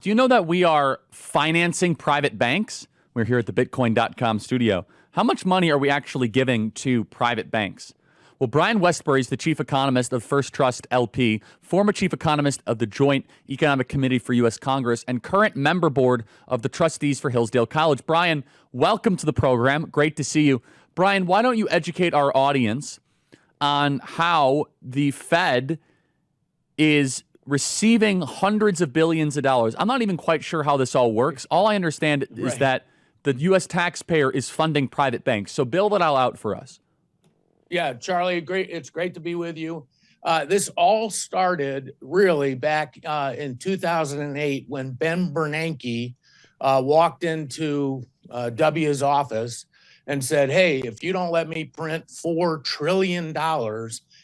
Do you know that we are financing private banks? We're here at the Bitcoin.com studio. How much money are we actually giving to private banks? Well, Brian Westbury is the chief economist of First Trust LP, former chief economist of the Joint Economic Committee for U.S. Congress, and current member board of the trustees for Hillsdale College. Brian, welcome to the program. Great to see you. Brian, why don't you educate our audience on how the Fed is receiving hundreds of billions of dollars? I'm not even quite sure how this all works. All I understand is that the U.S. taxpayer is funding private banks. So build it all out for us. Yeah, Charlie, great. It's great to be with you. This all started really back in 2008 when Ben Bernanke walked into W's office and said, hey, if you don't let me print $4 trillion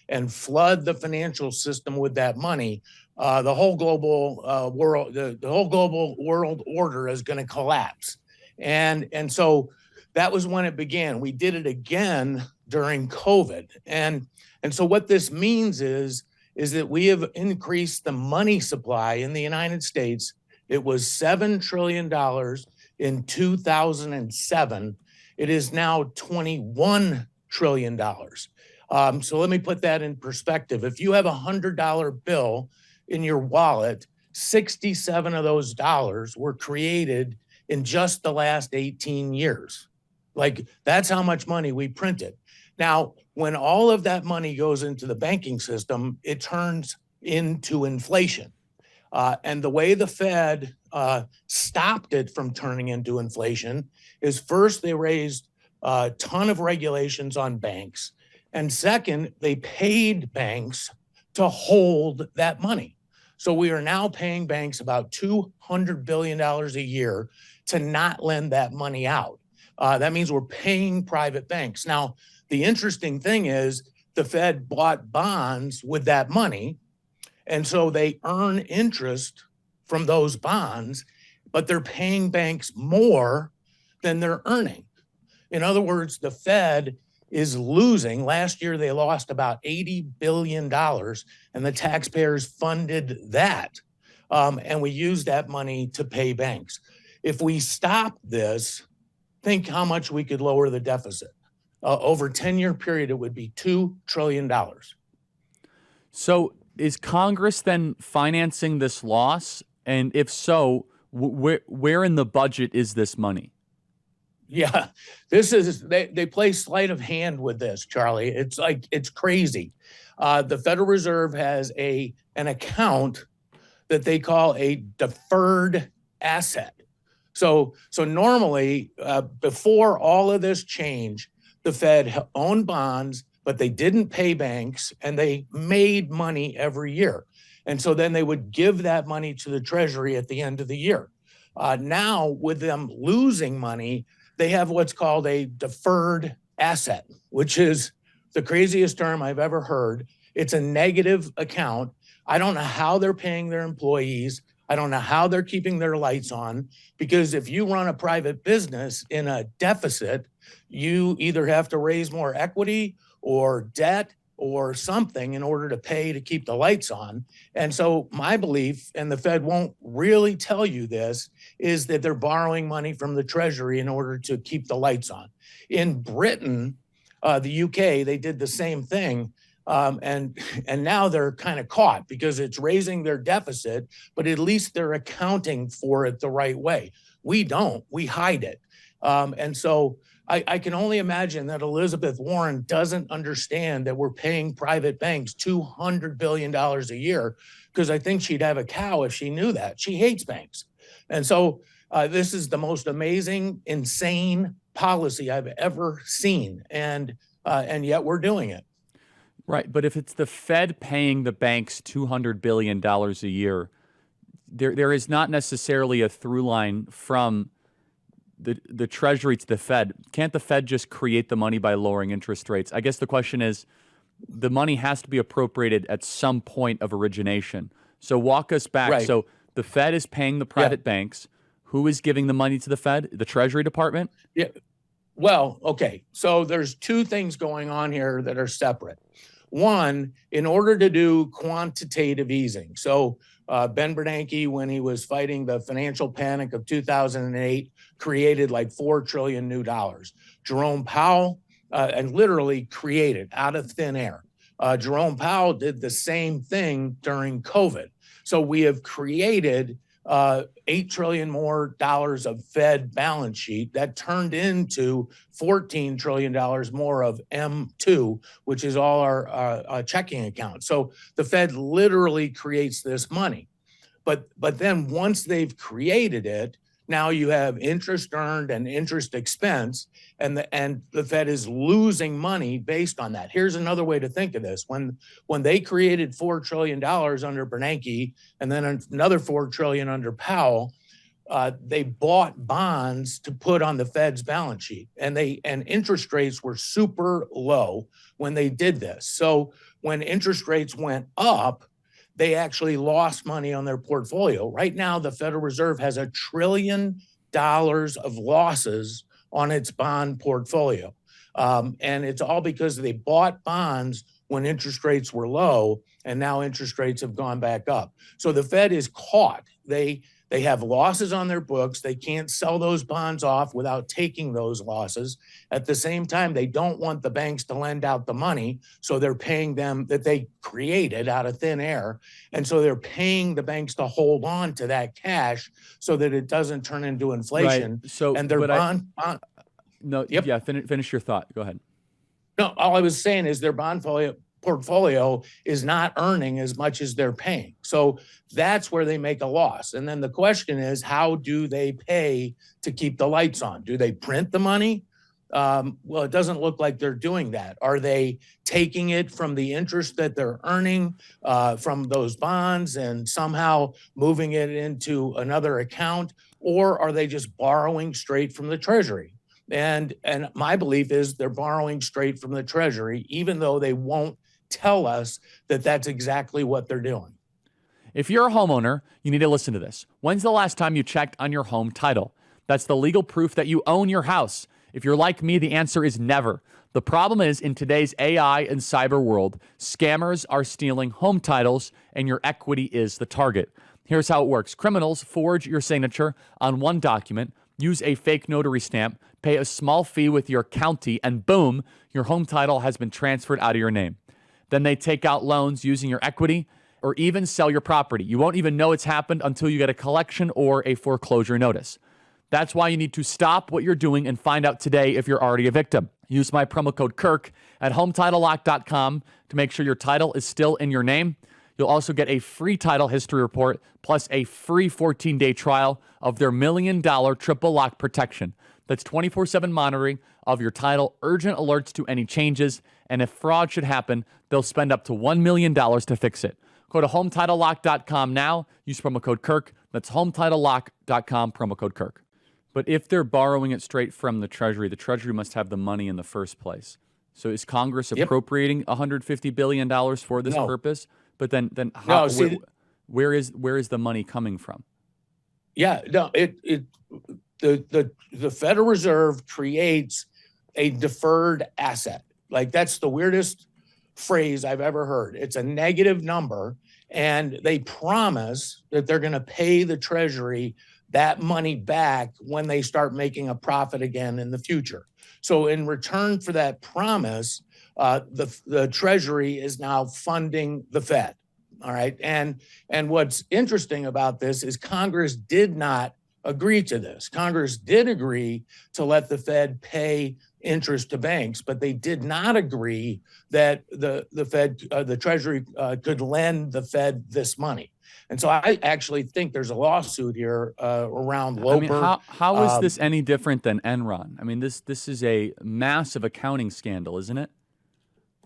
and flood the financial system with that money, the whole global world, the whole global world order is going to collapse. And so that was when it began. We did it again during COVID. And so what this means is that we have increased the money supply in the United States. It was $7 trillion in 2007. It is now $21 trillion. So let me put that in perspective. If you have a $100 bill in your wallet, 67 of those dollars were created in just the last 18 years. Like, that's how much money we printed. Now, when all of that money goes into the banking system, it turns into inflation. And the way the Fed stopped it from turning into inflation is first, they raised a ton of regulations on banks. And second, they paid banks to hold that money. So we are now paying banks about $200 billion a year to not lend that money out. That means we're paying private banks. Now, the interesting thing is the Fed bought bonds with that money, and so they earn interest from those bonds, but they're paying banks more than they're earning. In other words, the Fed is losing. Last year, they lost about $80 billion, and the taxpayers funded that. And we used that money to pay banks. If we stop this, think how much we could lower the deficit. Over a 10-year period, it would be $2 trillion. So is Congress then financing this loss? And if so, where in the budget is this money? Yeah, they play sleight of hand with this, Charlie. It's crazy. The Federal Reserve has an account that they call a deferred asset. So normally, before all of this change, the Fed owned bonds, but they didn't pay banks, and they made money every year. And so then they would give that money to the Treasury at the end of the year. Now, with them losing money, they have what's called a deferred asset, which is the craziest term I've ever heard. It's a negative account. I don't know how they're paying their employees. I don't know how they're keeping their lights on, because if you run a private business in a deficit, you either have to raise more equity or debt or something in order to pay to keep the lights on. And so my belief, and the Fed won't really tell you this, is that they're borrowing money from the Treasury in order to keep the lights on. In Britain, the UK, they did the same thing. And now they're kind of caught because it's raising their deficit, but at least they're accounting for it the right way. We don't. We hide it. And so I can only imagine that Elizabeth Warren doesn't understand that we're paying private banks $200 billion a year, because I think she'd have a cow if she knew that. She hates banks. And so this is the most amazing, insane policy I've ever seen. And yet we're doing it. Right. But if it's the Fed paying the banks $200 billion a year, there is not necessarily a through line from the Treasury to the Fed. Can't the Fed just create the money by lowering interest rates? I guess the question is, the money has to be appropriated at some point of origination. So walk us back. Right. So the Fed is paying the private banks. Who is giving the money to the Fed? The Treasury Department? Yeah. Well, okay. So there's two things going on here that are separate. One, in order to do quantitative easing, so Ben Bernanke, when he was fighting the financial panic of 2008, created like $4 trillion new dollars. Jerome Powell, and literally created out of thin air. Jerome Powell did the same thing during COVID. So we have created $8 trillion more of Fed balance sheet that turned into $14 trillion more of M2, which is all our checking accounts. So the Fed literally creates this money. But then once they've created it, now you have interest earned and interest expense, and the Fed is losing money based on that. Here's another way to think of this. When they created $4 trillion under Bernanke and then another $4 trillion under Powell, they bought bonds to put on the Fed's balance sheet, and interest rates were super low when they did this. So when interest rates went up, they actually lost money on their portfolio. Right now, the Federal Reserve has $1 trillion of losses on its bond portfolio. And it's all because they bought bonds when interest rates were low, and now interest rates have gone back up. So the Fed is caught. They have losses on their books. They can't sell those bonds off without taking those losses. At the same time, they don't want the banks to lend out the money, so they're paying them that they created out of thin air. And so they're paying the banks to hold on to that cash so that it doesn't turn into inflation. Right. So, and their Yep. Yeah, finish your thought. Go ahead. No, all I was saying is their bond portfolio is not earning as much as they're paying. So that's where they make a loss. And then the question is, how do they pay to keep the lights on? Do they print the money? Well, it doesn't look like they're doing that. Are they taking it from the interest that they're earning from those bonds and somehow moving it into another account? Or are they just borrowing straight from the Treasury? And my belief is they're borrowing straight from the Treasury, even though they won't tell us that that's exactly what they're doing. If you're a homeowner, you need to listen to this. When's the last time you checked on your home title? That's the legal proof that you own your house. If you're like me, the answer is never. The problem is, in today's AI and cyber world, scammers are stealing home titles, and your equity is the target. Here's how it works. Criminals forge your signature on one document, use a fake notary stamp, pay a small fee with your county, and boom, your home title has been transferred out of your name. Then they take out loans using your equity or even sell your property. You won't even know it's happened until you get a collection or a foreclosure notice. That's why you need to stop what you're doing and find out today if you're already a victim. Use my promo code Kirk at HometitleLock.com to make sure your title is still in your name. You'll also get a free title history report plus a free 14-day trial of their $1 million triple lock protection. That's 24/7 monitoring of your title, urgent alerts to any changes, and if fraud should happen, they'll spend up to $1 million to fix it. Go to HometitleLock.com now. Use promo code Kirk. That's HometitleLock.com, promo code Kirk. But if they're borrowing it straight from the Treasury must have the money in the first place. So is Congress appropriating $150 billion for this purpose? But then how? No, where is the money coming from? Yeah, no, the Federal Reserve creates a deferred asset. Like, that's the weirdest phrase I've ever heard. It's a negative number, and they promise that they're going to pay the Treasury that money back when they start making a profit again in the future. So in return for that promise, the Treasury is now funding the Fed. All right. And what's interesting about this is Congress did not agree to this. Congress did agree to let the Fed pay interest to banks, but they did not agree that the Treasury could lend the Fed this money. And so I actually think there's a lawsuit here around Loper. I mean, how is this any different than Enron? I mean, this is a massive accounting scandal, isn't it?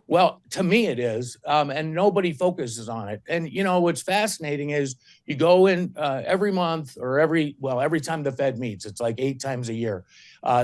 Well, to me it is, and nobody focuses on it. And, you know, what's fascinating is you go in every month or every time the Fed meets, it's like 8 times a year,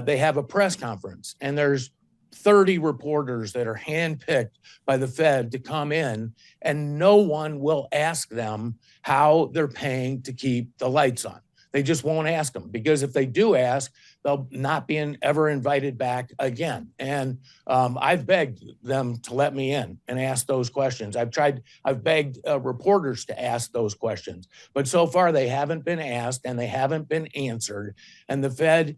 they have a press conference, and there's 30 reporters that are handpicked by the Fed to come in, and no one will ask them how they're paying to keep the lights on. They just won't ask them, because if they do ask, they'll not be ever invited back again. And I've begged them to let me in and ask those questions. I've begged reporters to ask those questions, but so far they haven't been asked and they haven't been answered. And the Fed,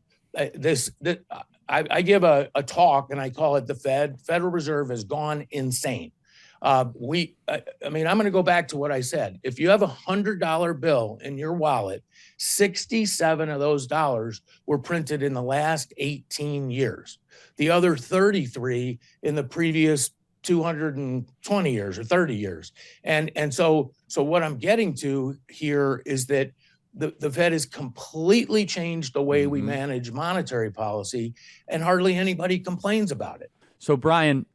I give a talk and I call it the Federal Reserve has gone insane. I mean, I'm going to go back to what I said. If you have $100 bill in your wallet, 67 of those dollars were printed in the last 18 years. The other 33 in the previous 220 years or 30 years. And so what I'm getting to here is that the Fed has completely changed the way we manage monetary policy, and hardly anybody complains about it. So, Brian,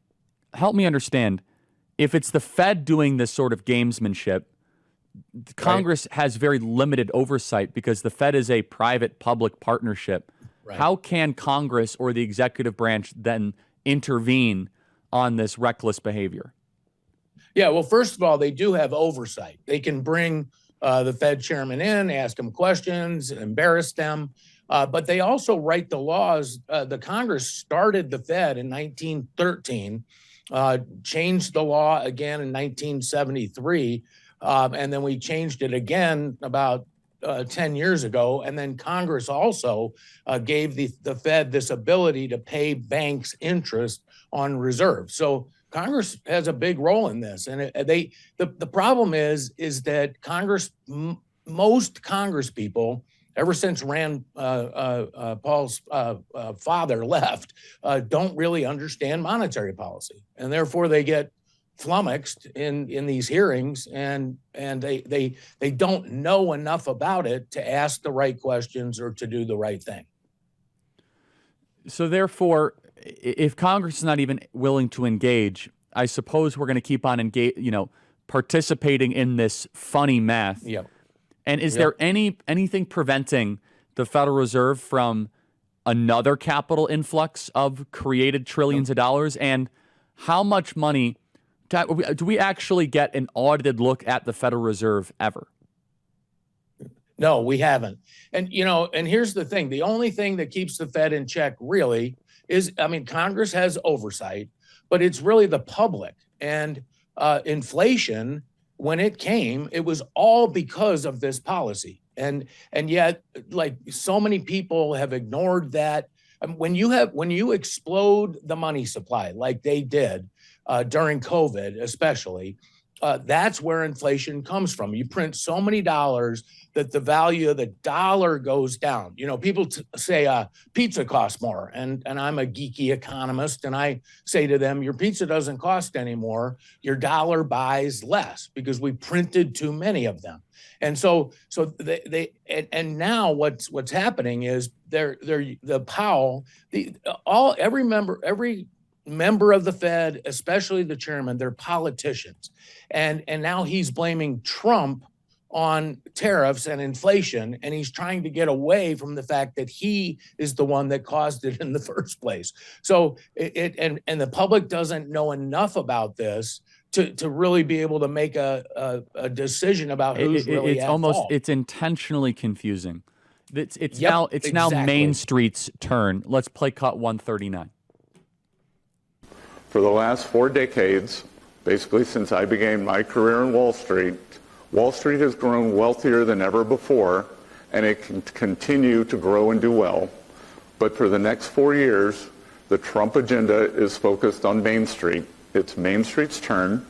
help me understand. If it's the Fed doing this sort of gamesmanship, Congress has very limited oversight because the Fed is a private-public partnership. Right. How can Congress or the executive branch then intervene on this reckless behavior? Yeah, well, first of all, they do have oversight. They can bring the Fed chairman in, ask them questions, embarrass them. But they also write the laws. The Congress started the Fed in 1913, changed the law again in 1973, and then we changed it again about 10 years ago. And then Congress also gave the Fed this ability to pay banks interest on reserves. So Congress has a big role in this. And the problem is that Congress, most Congress people, ever since Rand Paul's father left, don't really understand monetary policy, and therefore they get flummoxed in these hearings, and they don't know enough about it to ask the right questions or to do the right thing. So therefore, if Congress is not even willing to engage, I suppose we're going to keep on participating in this funny math. Yep. And is there anything preventing the Federal Reserve from another capital influx of created trillions of dollars? And how much money do we actually get an audited look at the Federal Reserve ever? No, we haven't. And, and here's the thing. The only thing that keeps the Fed in check really is, Congress has oversight, but it's really the public. And inflation, when it came, it was all because of this policy. And yet, like, so many people have ignored that. When you explode the money supply like they did during COVID, especially, that's where inflation comes from. You print so many dollars that the value of the dollar goes down. People say pizza costs more, and I'm a geeky economist, and I say to them, your pizza doesn't cost anymore. Your dollar buys less because we printed too many of them. And so now what's happening is every member of the Fed, especially the chairman, they're politicians. And now he's blaming Trump on tariffs and inflation, and he's trying to get away from the fact that he is the one that caused it in the first place. So and the public doesn't know enough about this to really be able to make a decision about who's really at fault. It's intentionally confusing. It's now Main Street's turn. Let's play cut 139. For the last 4 decades, basically since I began my career in Wall Street has grown wealthier than ever before, and it can continue to grow and do well. But for the next 4 years, the Trump agenda is focused on Main Street. It's Main Street's turn.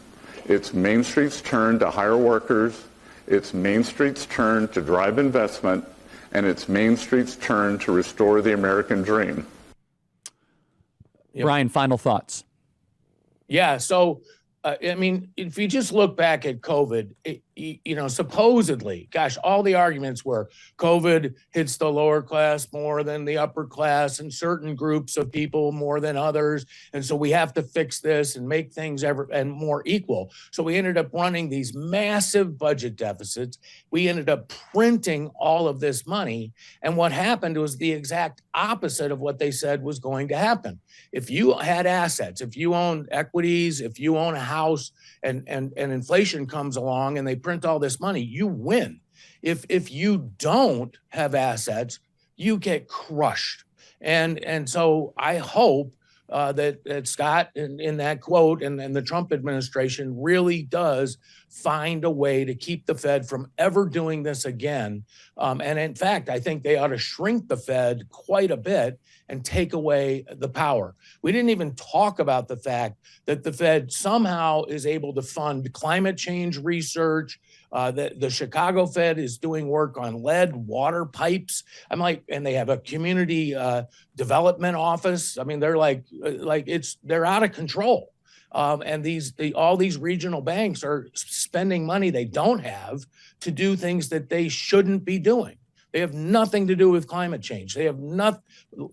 It's Main Street's turn to hire workers. It's Main Street's turn to drive investment. And it's Main Street's turn to restore the American dream. Yep. Brian, final thoughts. Yeah. So, if you just look back at COVID, supposedly, gosh, all the arguments were COVID hits the lower class more than the upper class and certain groups of people more than others. And so we have to fix this and make things more equal. So we ended up running these massive budget deficits. We ended up printing all of this money. And what happened was the exact opposite of what they said was going to happen. If you had assets, if you owned equities, if you own a house and inflation comes along and they print all this money, you win. If you don't have assets, you get crushed. And so I hope that Scott in that quote and the Trump administration really does find a way to keep the Fed from ever doing this again. And in fact, I think they ought to shrink the Fed quite a bit and take away the power. We didn't even talk about the fact that the Fed somehow is able to fund climate change research. The Chicago Fed is doing work on lead water pipes. I'm like, and they have a community development office. I mean, they're they're out of control. And all these regional banks are spending money they don't have to do things that they shouldn't be doing. They have nothing to do with climate change. They have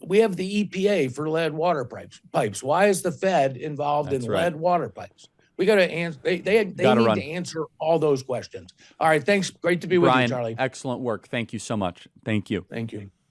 We have the EPA for lead water pipes. Why is the Fed involved in lead water pipes? We got to answer. They need to answer all those questions. All right. Thanks. Great to be with you, Charlie. Excellent work. Thank you so much. Thank you. Thank you.